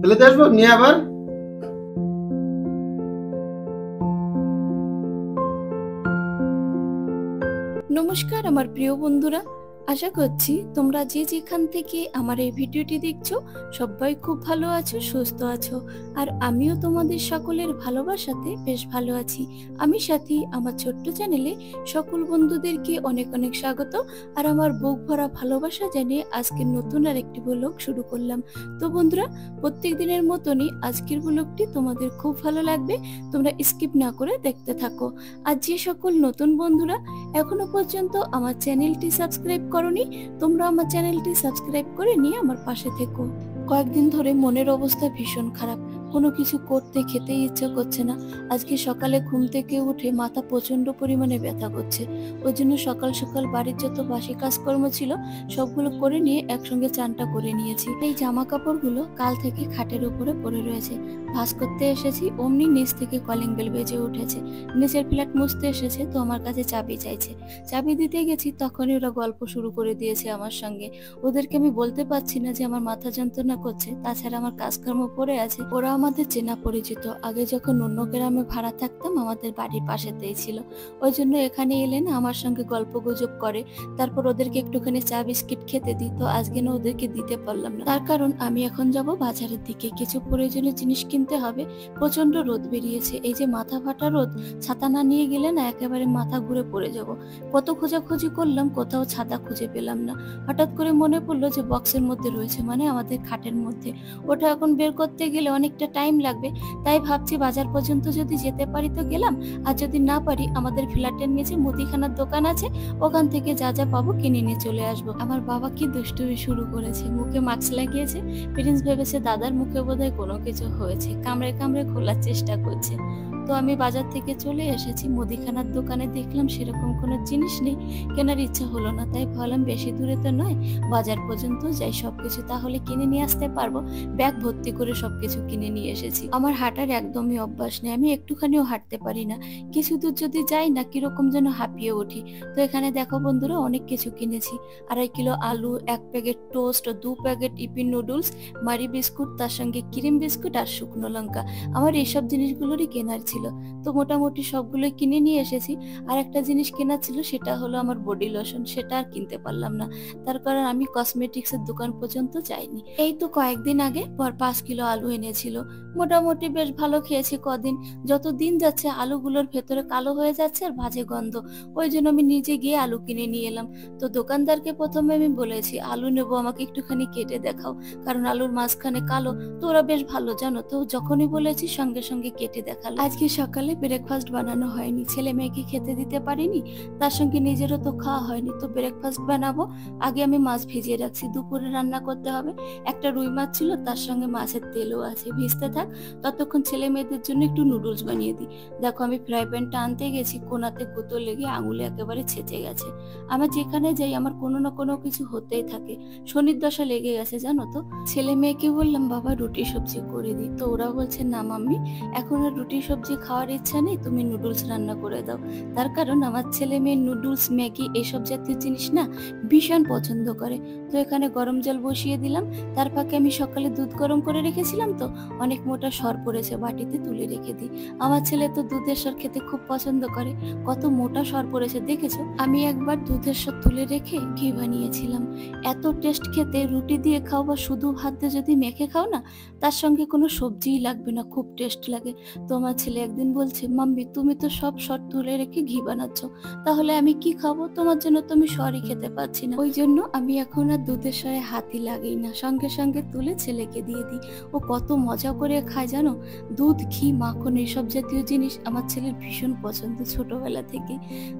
ফেলে দিয়ে আসবো নিয়ে আবার। নমস্কার আমার প্রিয় বন্ধুরা, আশা করছি তোমরা যে যেখান থেকে আমার এই ভিডিওটি দেখছো সবাই খুব ভালো আছো, সুস্থ আছো। আর আমিও তোমাদের সকলের ভালোবাসাতে বেশ ভালো আছি। আমি সাথী আমার ছোট্ট চ্যানেলে সকল বন্ধুদেরকে অনেক অনেক স্বাগত। আর আমার বুক ভরা ভালোবাসা জানিয়ে আজকের নতুন আর একটি ব্লগ শুরু করলাম। তো বন্ধুরা, প্রত্যেক দিনের মতনই আজকের ব্লগটি তোমাদের খুব ভালো লাগবে, তোমরা স্কিপ না করে দেখতে থাকো। আর যে সকল নতুন বন্ধুরা এখনো পর্যন্ত আমার চ্যানেলটি সাবস্ক্রাইব করনি, তোমরা আমার চ্যানেলটি সাবস্ক্রাইব করে নিয়ে আমার পাশে থেকো। কয়েকদিন ধরে মনের অবস্থা ভীষণ খারাপ, কোনো কিছু করতে খেতেই ইচ্ছা করছে না। আজকে সকালে ঘুম থেকে উঠে মাথা প্রচন্ড পরিমাণে ব্যথা করছে। ওই জন্য সকাল সকাল বাড়ির যত বাসি কাজকর্ম ছিল সবগুলো করে নিয়ে একসঙ্গে চানটা করে নিয়েছি। এই জামা কাপড়গুলো কাল থেকে খাটের উপরে পড়ে রয়েছে। ভাঁজ করতে এসেছি, অমনি নিচ থেকে কলিং বেল বেজে উঠেছে। নিচের ফ্ল্যাট মুছতে এসেছে তো আমার কাছে চাবি চাইছে। চাবি দিতে গেছি তখনই ওরা গল্প শুরু করে দিয়েছে আমার সঙ্গে। ওদেরকে আমি বলতে পারছি না যে আমার মাথা যন্ত্রণা করছে, তাছাড়া আমার কাজকর্ম পড়ে আছে। ওরা আমাদের চেনা পরিচিত, আগে যখন অন্য গ্রামে ভাড়া থাকতাম আমাদের বাড়ির পাশেতেই ছিল। ওই জন্য এখানে এলে না আমার সঙ্গে গল্প গুজব করে, তারপর ওদেরকে একটুখানি চা বিস্কিট খেতে দিই। তো আজকে না ওদেরকে দিতে পারলাম না, তার কারণ আমি এখন যাব বাজারের দিকে, কিছু প্রয়োজনীয় জিনিস কিনতে হবে। প্রচন্ড রোদ বেরিয়েছে, এই যে মাথা ফাটা রোদ, ছাতা না নিয়ে গেলে না একেবারে মাথা ঘুরে পড়ে যাব। কত খোঁজাখুঁজি করলাম, কোথাও ছাতা খুঁজে পেলাম না। হঠাৎ করে মনে পড়লো যে বক্সের মধ্যে রয়েছে, মানে আমাদের খাটের মধ্যে। ওটা এখন বের করতে গেলে অনেকটা টাইম লাগবে, তাই ভাবছি বাজার পর্যন্ত যদি যেতে পারি তো গেলাম, আর যদি না পারি আমাদের ফ্ল্যাটের নিচে মুদিখানার দোকান আছে, ওখান থেকে যা যা পাবো কিনে নিয়ে চলে আসবো। আমার বাবা কি দুষ্টুমি শুরু করেছে, মুখে মাস্ক লাগিয়েছে। প্রিন্স ভেবেছে দাদার মুখে বোধহয় কোনো কিছু হয়েছে, কামড়ে কামড়ে খোলার চেষ্টা করছে। তো আমি বাজার থেকে চলে এসেছি, মুদিখানার দোকানে দেখলাম সেরকম কোনো জিনিস নেই, কেনার ইচ্ছা হলো না। তাই ভাবলাম বেশি দূরে তো নয়, বাজার পর্যন্ত যাই, সবকিছু তাহলে কিনে নিয়ে আসতে পারবো। ব্যাগ ভর্তি করে সবকিছু কিনে নিয়ে এসেছি। আমার হাঁটার একদমই অভ্যাস নেই, আমি একটুখানিও হাঁটতে পারি না। কিছু দূর যদি যাই না কিরকম যেন হাঁপিয়ে উঠি। তো এখানে দেখো বন্ধুরা, অনেক কিছু কিনেছি। 2.5 কিলো আলু, 1 প্যাকেট টোস্ট, 2 প্যাকেট ইপিন নুডলস, মারি বিস্কুট, তার সঙ্গে ক্রিম বিস্কুট আর শুকনো লঙ্কা। আমার এইসব জিনিসগুলোরই কেনার ছিল, তো মোটামুটি সবগুলোই কিনে নিয়ে এসেছি। আর একটা জিনিস কেনার ছিল, সেটা হলো আমার বডি লোশন, সেটা আর কিনতে পারলাম না, তার কারণ আমি কসমেটিক্সের দোকান পর্যন্ত যাইনি। এই তো কয়েকদিন আগে 5 কিলো আলু এনেছিল, মোটামুটি বেশ ভালো খেয়েছি কদিন। যত দিন যাচ্ছে আলুগুলোর ভেতরে কালো হয়ে যাচ্ছে আর বাজে গন্ধ, ওই জন্য আমি নিজে গিয়ে আলু কিনে নিয়ে এলাম। তো দোকানদারকে প্রথমে আমি বলেছি আলু নেবো, আমাকে একটুখানি কেটে দেখাও, কারণ আলুর মাঝখানে কালো। তো ওরা বেশ ভালো জানো, তো যখনই বলেছি সঙ্গে সঙ্গে কেটে দেখালো। আজকে সকালে ব্রেকফাস্ট বানানো হয়নি, ছেলে মেয়েকে খেতে দিতে পারিনি, তার সঙ্গে নিজেরও তো খাওয়া হয়নি। তো ব্রেকফাস্ট বানাবো, আগে আমি মাছ ভিজিয়ে রাখছি, দুপুরে রান্না করতে হবে। একটা রুই মাছ ছিল, তার সঙ্গে মাছের তেলও আছে, ভিজতে থাক। ততক্ষণ ছেলে মেয়েদের জন্য একটু নুডলস বানিয়ে দিই। দেখো আমি ফ্রাই প্যানটা আনতে গেছি, কোনাতে গুঁতো লেগে আঙুলে একেবারে ছেঁচে গেছে। আমার যেখানে যাই আমার কোনো না কোনো কিছু হতেই থাকে, শনির দশা লেগে গেছে জানো তো। ছেলে মেয়েকে বললাম বাবা রুটি সবজি করে দিই, তো ওরা বলছে না মাম্মি এখন আর রুটি সবজি খাওয়ার ইচ্ছা নেই, তুমি নুডলস রান্না করে দাও। তার কারণ আমার ছেলে মেয়ে নুডলস, ম্যাগি এসব জাতীয় জিনিস না ভীষণ পছন্দ করে। তো এখানে গরম জল বসিয়ে দিলাম, তার ফাঁকে আমি সকালে দুধ গরম করে রেখেছিলাম, তো অনেক মোটা সর পড়েছে, বাটিতে তুলে রেখে দিই। আমার ছেলে তো দুধের সর খেতে খুব পছন্দ করে, কত মোটা সর পড়েছে দেখেছো। আমি একবার দুধের সর তুলে রেখে ঘি বানিয়েছিলাম, এত টেস্ট খেতে। রুটি দিয়ে খাও বা শুধু ভাত দিয়ে যদি মেখে খাও না, তার সঙ্গে কোনো সবজিই লাগবে না, খুব টেস্ট লাগে। তো আমার ছেলে একদিন বলছে মাম্মি তুমি তো সব সর তুলে রেখে ঘি বানাচ্ছ, তাহলে আমি কি খাবো, তোমার জন্য তো আমি সরই খেতে পাচ্ছি না। ওই জন্য আমি এখন আর দুধের সরে হাতই লাগাই না, সঙ্গে সঙ্গে তুলে ছেলেকে দিয়ে দিই। ও কত মজা করে খায় জানো, দুধ ঘি মাখন এসব জাতীয় জিনিস আমার ছেলের ভীষণ পছন্দ ছোটবেলা থেকে।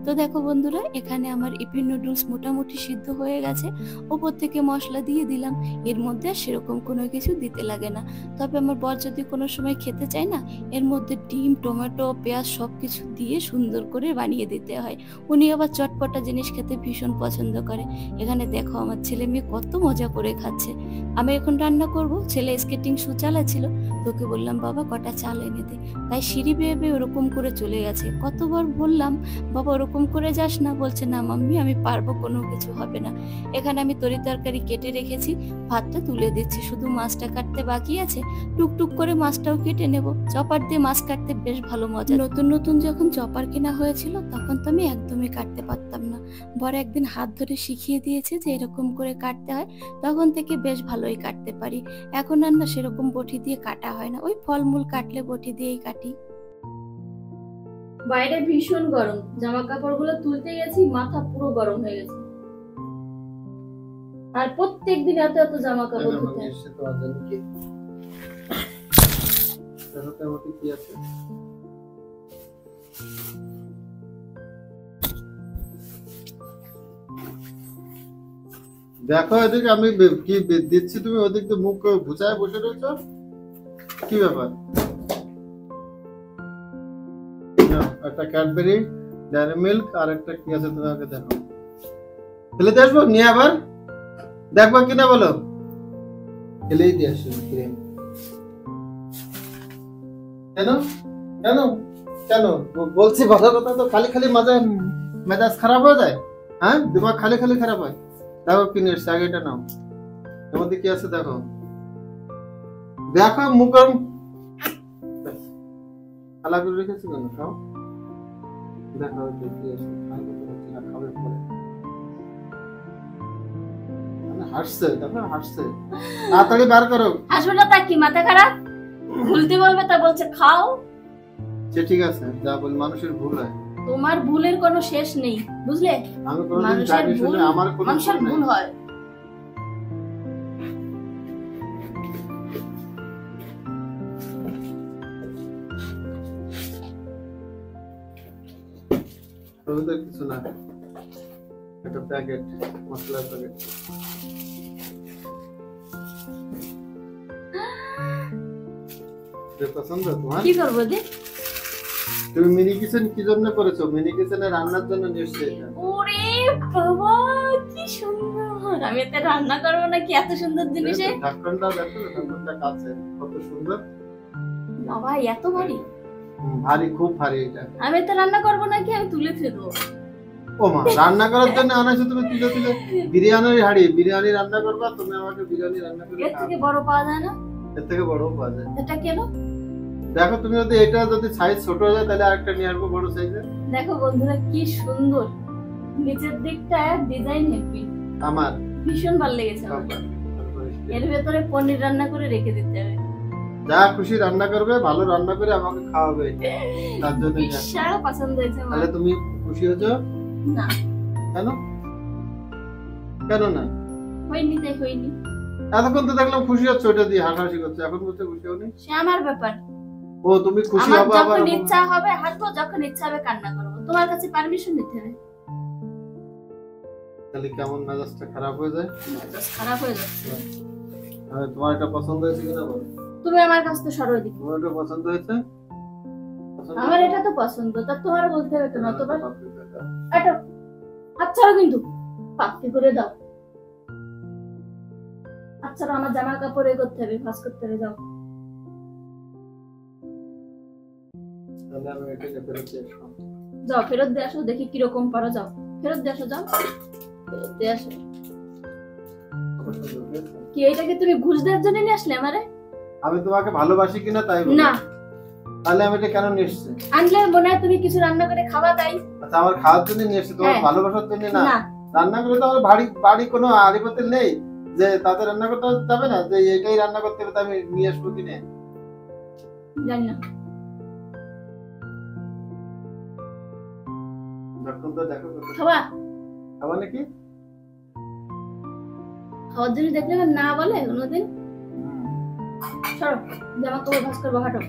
তো দেখো বন্ধুরা, এখানে আমার ইপি নুডলস মোটামুটি সিদ্ধ হয়ে গেছে, ওপর থেকে মশলা দিয়ে দিলাম। এর মধ্যে আর সেরকম কোনো কিছু দিতে লাগে না, তবে আমার বর যদি কোনো সময় খেতে চায় না, এর মধ্যে ডিম, টমেটো, পেঁয়াজ সবকিছু দিয়ে সুন্দর করে বানিয়ে দিতে হয়। উনি আবার চটপটা জিনিস খেতে ভীষণ পছন্দ করে। এখানে দেখো আমার ছেলে মেয়ে কত মজা করে খাচ্ছে। আমি এখন রান্না করব, ছেলে স্কেটিং শু চালাচ্ছিল, তোকে বললাম বাবা কটা চাল এনে দে, তাই সিঁড়ি বেয়ে বেয়ে ওরকম করে চলে গেছে। কতবার বললাম বাবা ওরকম করে যাস না, বলছে না মাম্মি আমি পারবো, কোনো কিছু হবে না। এখানে আমি তরি তরকারি কেটে রেখেছি, ভাতটা তুলে দিচ্ছি, শুধু মাছটা কাটতে বাকি আছে, টুকটুক করে মাছটাও কেটে নেব। চপার দিয়ে মাছ কাটতে বেশ ভালো মজা। নতুন নতুন যখন চপার কেনা হয়েছিল তখন তো আমি একদমই কাটতে পারতাম না, বড় একদিন হাত ধরে শিখিয়ে দিয়েছে যে এরকম করে কাটতে হয়, তখন থেকে বেশ ভালোই কাটতে পারি। এখন আর না সেরকম বটি দিয়ে কাটা হয় না, ওই ফলমূল কাটলে বটি দিয়েই কাটি। বাইরে ভীষণ গরম, জামা কাপড়গুলো তুলতে গেছি মাথা পুরো গরম হয়ে গেছে, আর প্রত্যেকদিন এত এত জামা কাপড় ধুতে হয়। দেখো এদিকে আমি কি দিচ্ছি, তুমি ওদিকে মুখ ঘুচায় বসে রয়েছো, কি ব্যাপার? একটা ক্যাডবেরি, ডেয়ারি মিল্ক, আর একটা কি আছে তুমি আগে দেখো, ফেলে দিয়ে আসবো নিয়ে, আবার দেখবো কিনা বলো, ফেলেই দিয়ে আসো। কেন কেন কেন বলছি ভালো কথা, তো খালি খালি মেজাজ খারাপ হয়ে যায়, হ্যাঁ দিমাগ খালি খালি খারাপ হয়। দেখো কি নিয়ে এসছে, আগে এটা নাও, এর মধ্যে কি আছে দেখো, দেখো মুখ খালা করে রেখেছি কেন, খাও দেখো কি আছে, খাবে পরে। হাসছে দেখো, হাসছে, তাড়াতাড়ি বার করো। হাসবে না তা কি মাথা খারাপ, ভুলতে বলবে তা বলছে খাও। সে ঠিক আছে, যা বল, মানুষের ভুল হয়, তোমার ভুলের কোনো শেষ নেই, বুঝলে? আমি কোনোদিন জানি শুনে আমার কোনো ভুল হয়। ওদের কিছু না, একটা প্যাকেট, মশলার প্যাকেট। পছন্দ তোমার? কি করবো দি? তুমি মিনি কিচেন কি জন্য করেছো? মিনি কিচেনে রান্নার জন্য নিশ্চয়ই এটা। ওরে বাবা কি সুন্দর, আমি এতে রান্না করবো নাকি এত সুন্দর জিনিসে? ঢাকনটা দেখো, ঢাকনটা কাছে কত সুন্দর। বাবা এত ভারী? ভারী, খুব ভারী এটা। আমি এতে রান্না করবো নাকি আমি তুলে ফেলবো? ও মা, রান্না করার জন্য আনাইছো তুমি, তুলে তুলে বিরিয়ানির হাড়ি, বিরিয়ানি রান্না করবা তুমি, আমাকে বিরিয়ানি রান্না করে এর থেকে বড় পাওয়া যায় না? এর থেকে বড়ও পাওয়া যায়। এটা কেন? দেখো তুমি যদি এটা যদি সাইজ ছোট হয়ে যায় তাহলে আরেকটা নিয়ে আসবো বড় সাইজের। দেখো বন্ধুরা কি সুন্দর, নিচের দিকটা ডিজাইন হেভি, আমার ভীষণ ভালো লেগেছে আমার। এর ভেতরে পনির রান্না করে রেখে দিতে হবে, যা খুশি রান্না করবে, ভালো রান্না করে আমাকে খাওয়াবে, তার জন্য বিশাল পছন্দ হয়েছে আমার। তাহলে তুমি খুশি হয়েছো? না। কেন কেন না? হয়নি তাই হয়নি। এতক্ষণ তো দেখলাম খুশি হচ্ছ, ওটা দিয়ে হাসাহাসি করছো, এখন বলতে খুশি হওনি? সে আমার ব্যাপার। ও তুমি খুশি আমার হবে, আবার যখন ইচ্ছা হবে হাসবো, যখন ইচ্ছা হবে কান্না করবো, তোমার কাছে পারমিশন নিতে হবে। তাহলে কেমন মেজাজটা খারাপ হয়ে যায়? মেজাজ খারাপ হয়ে যাচ্ছে। তোমার এটা পছন্দ হয়েছে কিনা বলো? তুমি আমার কাছ থেকে সরো দিকে। তোমার এটা পছন্দ হয়েছে? আমার এটা তো পছন্দ, তা তোমার বলতে হবে কেন? তোমার এটা আচ্ছা কিন্তু পাপ্পি করে দাও। আচ্ছা আমার জামা কাপড় করতে হবে, ভাঁজ করতে হবে, যাও। তাহলে আমি এটাকে ফেরত দিয়ে আসবো। যাও ফেরত দিয়ে আসো, দেখি কিরকম পারো, যাও ফেরত দিয়ে আসো, যাও ফেরত দিয়ে আসো। কি এটাকে তুমি ঘুষ দেওয়ার জন্য নিয়ে আসলে আমারে? আমি তোমাকে ভালোবাসি কিনা তাই বলি। না। তাহলে আমি এটা কেন নিয়ে এসেছি? আনলে মনে হয় তুমি কিছু রান্না করে খাওয়া, তাই? আচ্ছা, আমার খাওয়ার জন্য নিয়ে এসেছি, তোমার ভালোবাসার জন্য না। রান্না করে তো আমার বাড়ি কোনো আড়ি পাতিল নেই যে তাতে রান্না করতে যাবে না, যে এটাই রান্না করতে হবে আমি নিয়ে আসবো কিনে, জানি না। খাওয়া খাওয়া নাকি? খাওয়ার জন্য দেখলে না বলে কোনোদিন। সরো, জামা কাপড় ভাঁজ করবো, হাঁটো।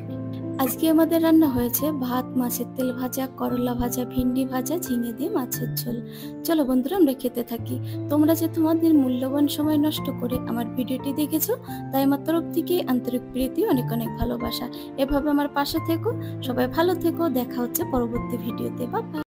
আজকে আমাদের রান্না হয়েছে ভাত, মাছের তেল ভাজা, করলা ভাজা, ভিন্ডি ভাজা, ঝিঙে দিয়ে মাছের ঝোল। চলো বন্ধুরা আমরা খেতে থাকি। তোমরা যে তোমাদের মূল্যবান সময় নষ্ট করে আমার ভিডিওটি দেখেছো, তাই আমার তরফ থেকে আন্তরিক প্রীতি, অনেক অনেক ভালোবাসা। এভাবে আমার পাশে থেকো, সবাই ভালো থেকো, দেখা হচ্ছে পরবর্তী ভিডিওতে। বাই।